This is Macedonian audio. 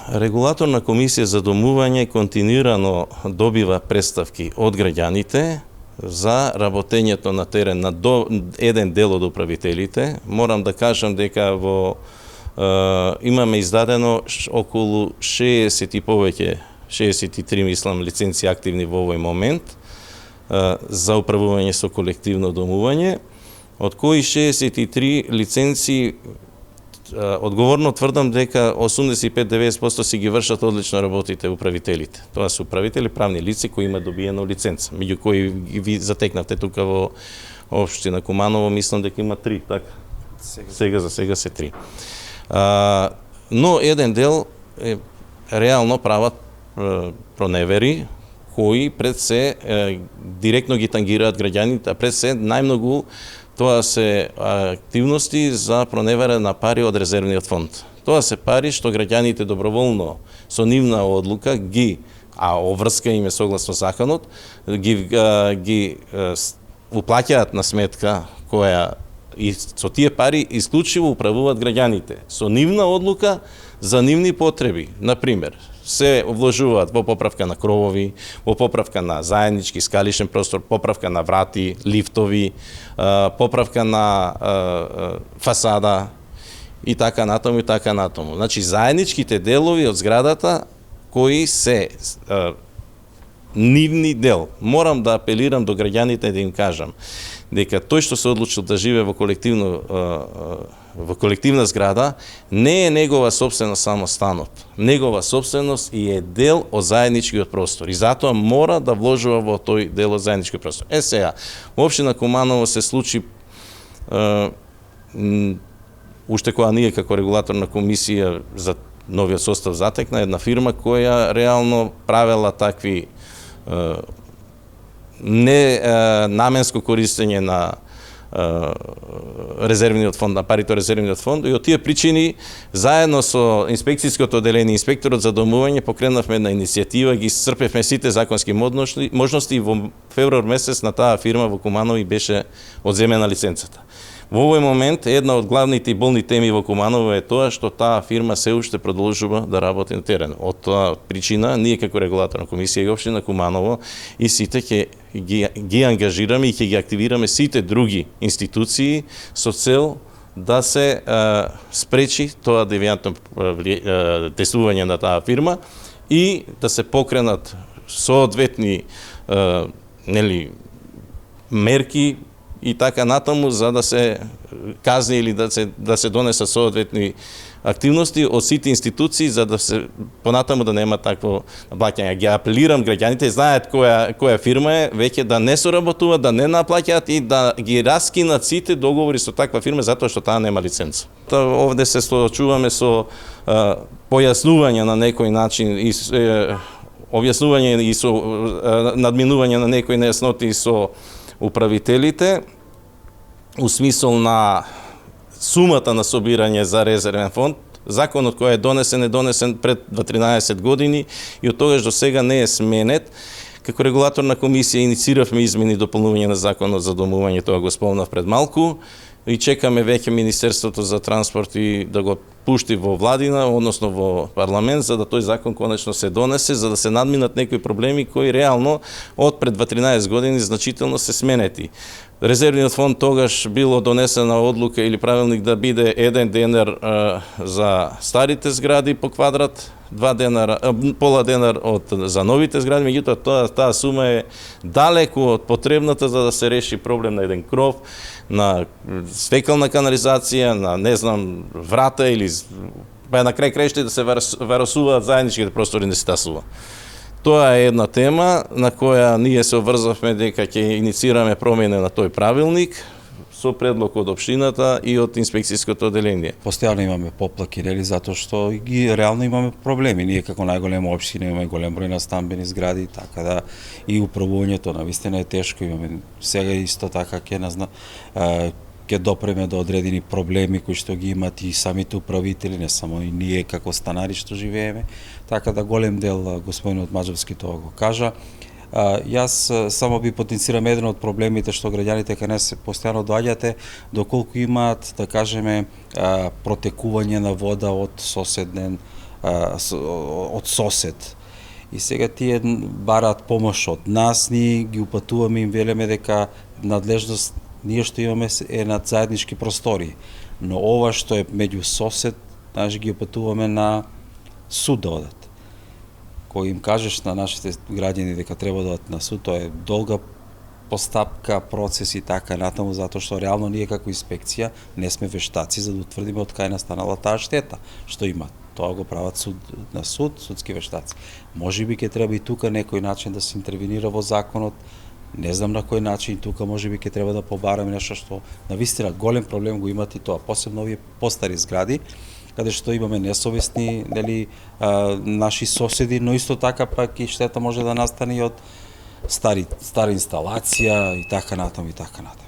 Регулаторна комисија за домување континуирано добива представки од граѓаните за работењето на терен на еден дел од управителите. Морам да кажам дека имаме издадено околу 60 и повеќе, 63 мислам лиценци активни во овој момент за управување со колективно домување, од кои 63 лиценци одговорно тврдам дека 85-90% си ги вршат одлично работите управителите. Тоа се управители, правни лица кои имаат добиено лиценца, меѓу кои ви затекнавте тука во општина Куманово, мислам дека има 3, така? За сега се 3. Но еден дел реално прават проневери, кои пред се директно ги тангираат граѓаните, а пред се најмногу тоа се активности за проневера на пари од резервниот фонд. Тоа се пари што граѓаните доброволно со нивна одлука оврска им е согласно законот, ги уплаќаат на сметка која и со тие пари исклучиво управуваат граѓаните со нивна одлука за нивни потреби. Например, се вложуваат во поправка на кровови, во поправка на заеднички скалишен простор, поправка на врати, лифтови, поправка на фасада и така натаму и така натаму. Значи заедничките делови од зградата кои се нивни дел. Морам да апелирам до граѓаните да им кажам дека тој што се одлучил да живее во колективна зграда не е негова собственост само станот. Негова собственост и е дел од заедничкиот простор и затоа мора да вложува во тој дел од заедничкиот простор. Сега, во општина Куманово се случи уште кога ние како регулаторна комисија за новиот состав затекна една фирма која реално правела такви не наменско користење на резервниот фонд, на парите од резервниот фонд, и од тие причини заедно со инспекцијското одделение, инспекторот за домување покренавме една иницијатива, ги исцрпевме сите законски можности и во февруар месец на таа фирма во Куманово беше одземена лиценцата. Во овој момент една од главните и болни теми во Куманово е тоа што таа фирма се уште продолжува да работи на терен. Од тоа причина ние како регулаторна комисија и општина Куманово и сите ќе ги ангажираме и ќе ги активираме сите други институции со цел да се спречи тоа девијантно действување на таа фирма и да се покренат соодветни мерки и така натаму за да се казни или да се донесат соодветни активности од сите институции за да се понатаму да нема такво плаќање. Ги апелирам граѓаните знаат која фирма е, веќе да не соработуваат, да не наплаќаат и да ги раскинат сите договори со таква фирма затоа што таа нема лиценца. Овде се соочуваме со појаснување на некој начин и објаснување и со надминување на некои нејасноти со управителите, у смисол на сумата на собирање за резервен фонд. Законот кој е донесен пред 13 години и од тогаш до сега не е сменет. Како регулаторна комисија иницииравме измени и дополнување на законот за домување, тоа го спомнав пред малку, и чекаме веќе Министерството за транспорт и да го пушти во владина, односно во парламент, за да тој закон конечно се донесе, за да се надминат некои проблеми кои реално од пред 13 години значително се сменети. Резервниот фонд тогаш било донесена одлука или правилник да биде 1 денар за старите згради по квадрат, 2 денара, пола денар за новите згради, меѓутоа таа сума е далеку од потребната за да се реши проблем на еден кров, на свекална канализација, на не знам врата или на крај краиште да се варосуваат заедничките простори не се тасува. Тоа е една тема на која ние се обврзавме дека ќе инициираме промена на тој правилник со предлог од општината и од инспекцијското одделение. Постојано имаме поплаки, затоа што ги реално имаме проблеми. Ние како најголема општина имаме голем број на стамбени згради, така да и управувањето навистина е тешко. Имаме сега исто така ќе допреме до одредени проблеми кои што ги имат и самите управители, не само и ние како станари што живееме. Така да голем дел господинот Маџевски тоа го кажа. Јас само би потенцирам еден од проблемите што граѓаните кај нас постојано доаѓате, доколку имаат, да кажеме, протекување на вода од соседен од сосед. И сега тие бараат помош од нас, ние ги упатуваме, им велеме дека надлежност ние што имаме е над заеднички простори. Но ова што е меѓу сосед, значи ги упатуваме на суд да одат. Кога им кажеш на нашите граѓани дека треба да одат на суд, тоа е долга постапка, процес и така натаму, затоа што реално ние како инспекција не сме вештаци за да утврдиме од кај настанала таа штета што има. Тоа го прават судски вештаци. Можеби ќе треба и тука некој начин да се интервенира во законот. Не знам на кој начин, тука можеби ќе треба да побараме нешто што навистина голем проблем го имат и тоа, посебно овие постари згради, каде што имаме несовесни, наши соседи, но исто така пак и штета може да настане и од стара инсталација и така натаму и така натаму.